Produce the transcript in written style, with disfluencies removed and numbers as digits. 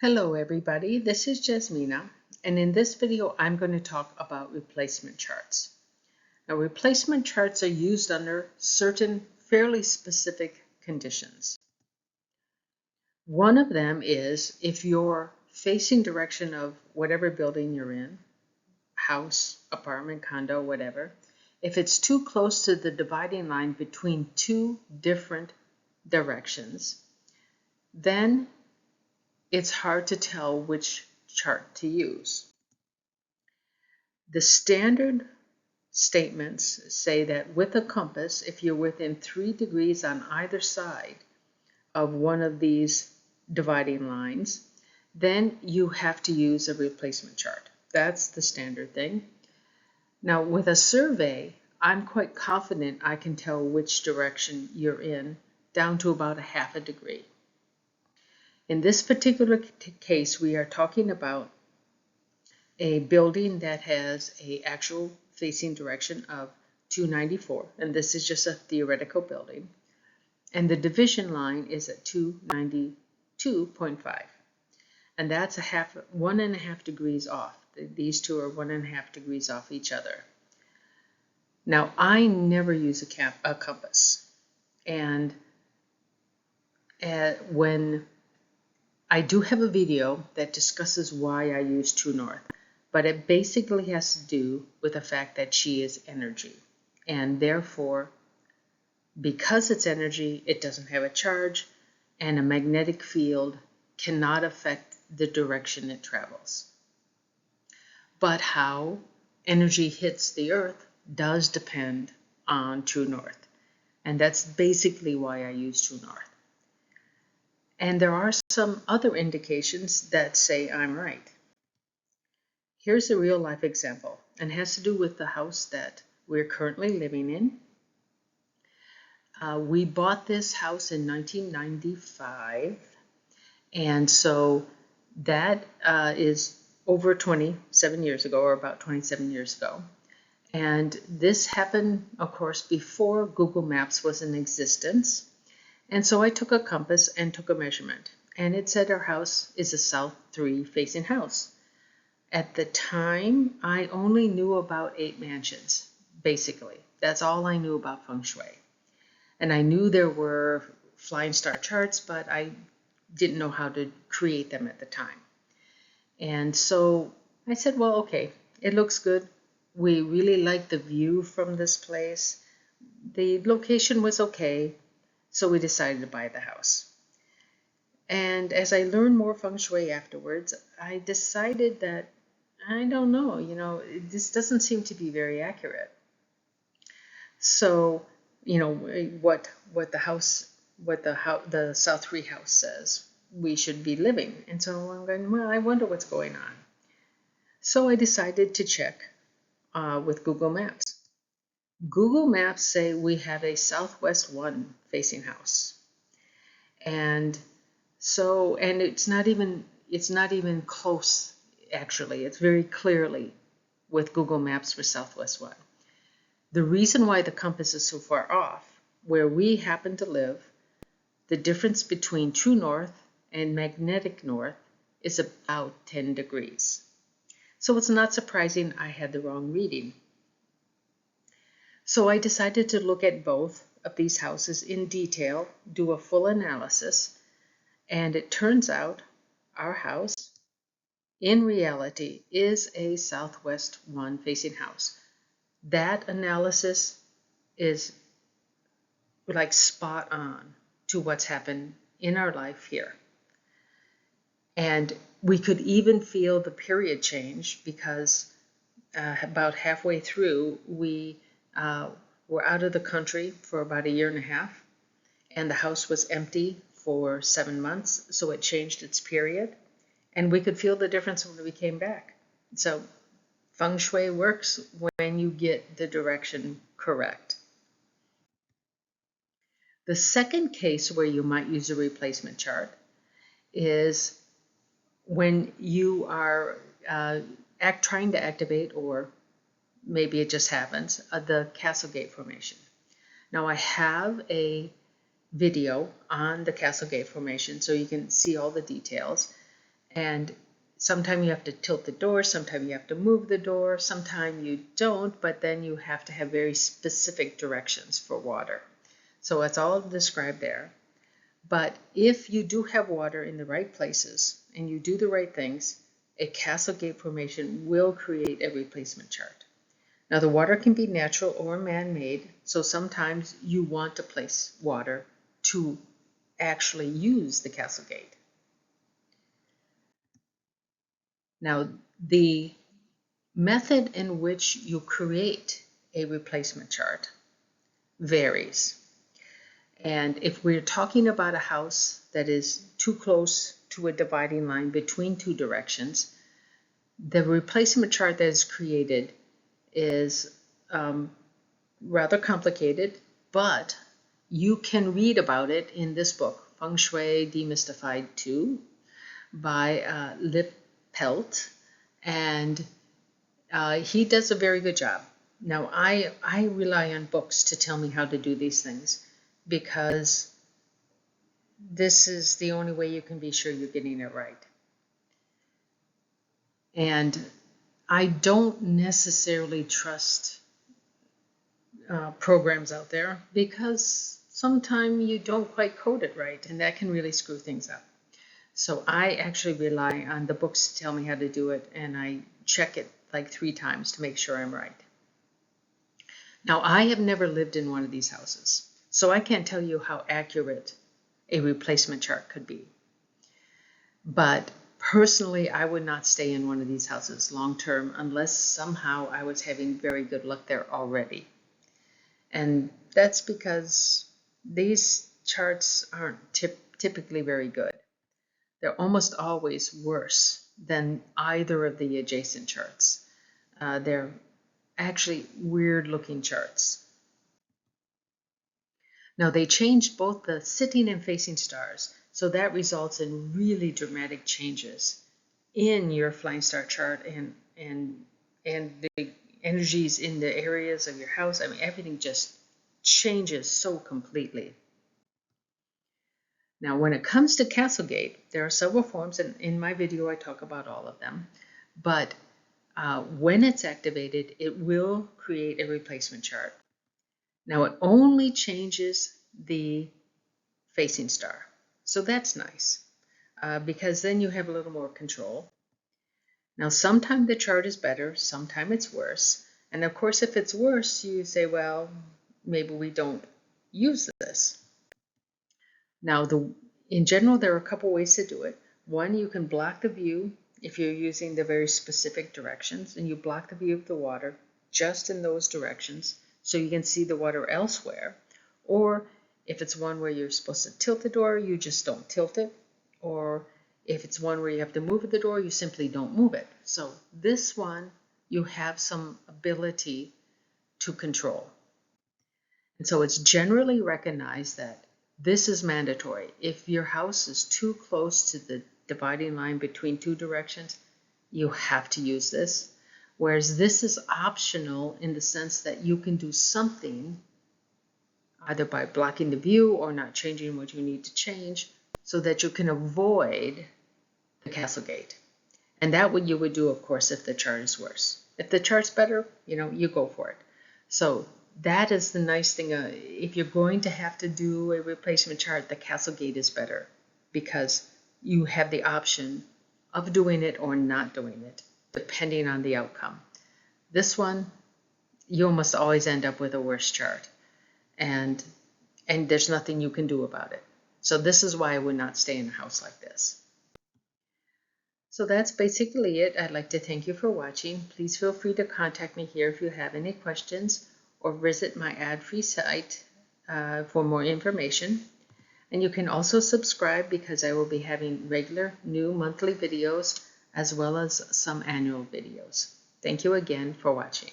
Hello everybody, this is Jasmina, and in this video I'm going to talk about replacement charts. Now replacement charts are used under certain fairly specific conditions. One of them is if your facing direction of whatever building you're in, house, apartment, condo, whatever, if it's too close to the dividing line between two different directions, then it's hard to tell which chart to use. The standard statements say that with a compass, if you're within 3 degrees on either side of one of these dividing lines, then you have to use a replacement chart. That's the standard thing. Now with a survey, I'm quite confident I can tell which direction you're in down to about a half a degree. In this particular case, we are talking about a building that has an actual facing direction of 294, and this is just a theoretical building, and the division line is at 292.5, and that's 1.5 degrees off. These two are 1.5 degrees off each other. Now, I never use a compass, and when I do have a video that discusses why I use true north, but it basically has to do with the fact that chi is energy, and therefore, because it's energy, it doesn't have a charge, and a magnetic field cannot affect the direction it travels. But how energy hits the earth does depend on true north, and that's basically why I use true north. And there are some other indications that say I'm right. Here's a real life example, and it has to do with the house that we're currently living in. We bought this house in 1995, and so that is over 27 years ago, or about 27 years ago. And this happened, of course, before Google Maps was in existence. And so I took a compass and took a measurement, and it said our house is a south 3 facing house. At the time, I only knew about 8 mansions, basically. That's all I knew about Feng Shui. And I knew there were flying star charts, but I didn't know how to create them at the time. And so I said, well, okay, it looks good. We really like the view from this place. The location was okay. So we decided to buy the house. And as I learned more Feng Shui afterwards, I decided that, I don't know, this doesn't seem to be very accurate. So, what the South 3 house says we should be living. And so I'm going, well, I wonder what's going on. So I decided to check with Google Maps. Google Maps say we have a southwest 1 facing house. And so, and it's not even close, actually. It's very clearly with Google Maps for southwest 1. The reason why the compass is so far off, where we happen to live, the difference between true north and magnetic north is about 10 degrees. So it's not surprising I had the wrong reading. So I decided to look at both of these houses in detail, do a full analysis, and it turns out our house, in reality, is a southwest 1 facing house. That analysis is like spot on to what's happened in our life here. And we could even feel the period change because about halfway through, we were out of the country for about 1.5 years, and the house was empty for 7 months, so it changed its period, and we could feel the difference when we came back. So Feng Shui works when you get the direction correct. The second case where you might use a replacement chart is when you are trying to activate, or maybe it just happens, the Castle Gate Formation. Now I have a video on the Castle Gate Formation so you can see all the details. And sometimes you have to tilt the door, sometimes you have to move the door, sometimes you don't, but then you have to have very specific directions for water. So it's all described there. But if you do have water in the right places and you do the right things, a castle gate formation will create a replacement chart. Now the water can be natural or man-made, so sometimes you want to place water to actually use the castle gate. Now the method in which you create a replacement chart varies. And if we're talking about a house that is too close to a dividing line between two directions, the replacement chart that is created is rather complicated, but you can read about it in this book, Feng Shui Demystified 2 by Lip Pelt, and he does a very good job. Now, I rely on books to tell me how to do these things, because this is the only way you can be sure you're getting it right. And I don't necessarily trust programs out there, because sometimes you don't quite code it right, and that can really screw things up. So I actually rely on the books to tell me how to do it, and I check it like 3 times to make sure I'm right. Now, I have never lived in one of these houses, so I can't tell you how accurate a replacement chart could be. But personally, I would not stay in one of these houses long term unless somehow I was having very good luck there already. And that's because these charts aren't typically very good. They're almost always worse than either of the adjacent charts. They're actually weird looking charts. Now they changed both the sitting and facing stars, so that results in really dramatic changes in your flying star chart and the energies in the areas of your house. I mean, everything just changes so completely. Now, when it comes to Castlegate, there are several forms, and in my video I talk about all of them. But when it's activated, it will create a replacement chart. Now, it only changes the facing star, so that's nice, because then you have a little more control. Now, sometimes the chart is better, sometimes it's worse. And of course, if it's worse, you say, well, maybe we don't use this. Now, in general, there are a couple ways to do it. One, you can block the view if you're using the very specific directions, and you block the view of the water just in those directions so you can see the water elsewhere. Or if it's one where you're supposed to tilt the door, you just don't tilt it. Or if it's one where you have to move the door, you simply don't move it. So this one, you have some ability to control. And so it's generally recognized that this is mandatory. If your house is too close to the dividing line between two directions, you have to use this. Whereas this is optional in the sense that you can do something either by blocking the view or not changing what you need to change so that you can avoid the castle gate. And that what you would do, of course, if the chart is worse. If the chart's better, you go for it. So that is the nice thing. If you're going to have to do a replacement chart, the castle gate is better because you have the option of doing it or not doing it, depending on the outcome. This one, you almost always end up with a worse chart, and there's nothing you can do about it. So this is why I would not stay in a house like this. So that's basically it. I'd like to thank you for watching. Please feel free to contact me here if you have any questions, or visit my ad-free site for more information. And you can also subscribe because I will be having regular new monthly videos as well as some annual videos. Thank you again for watching.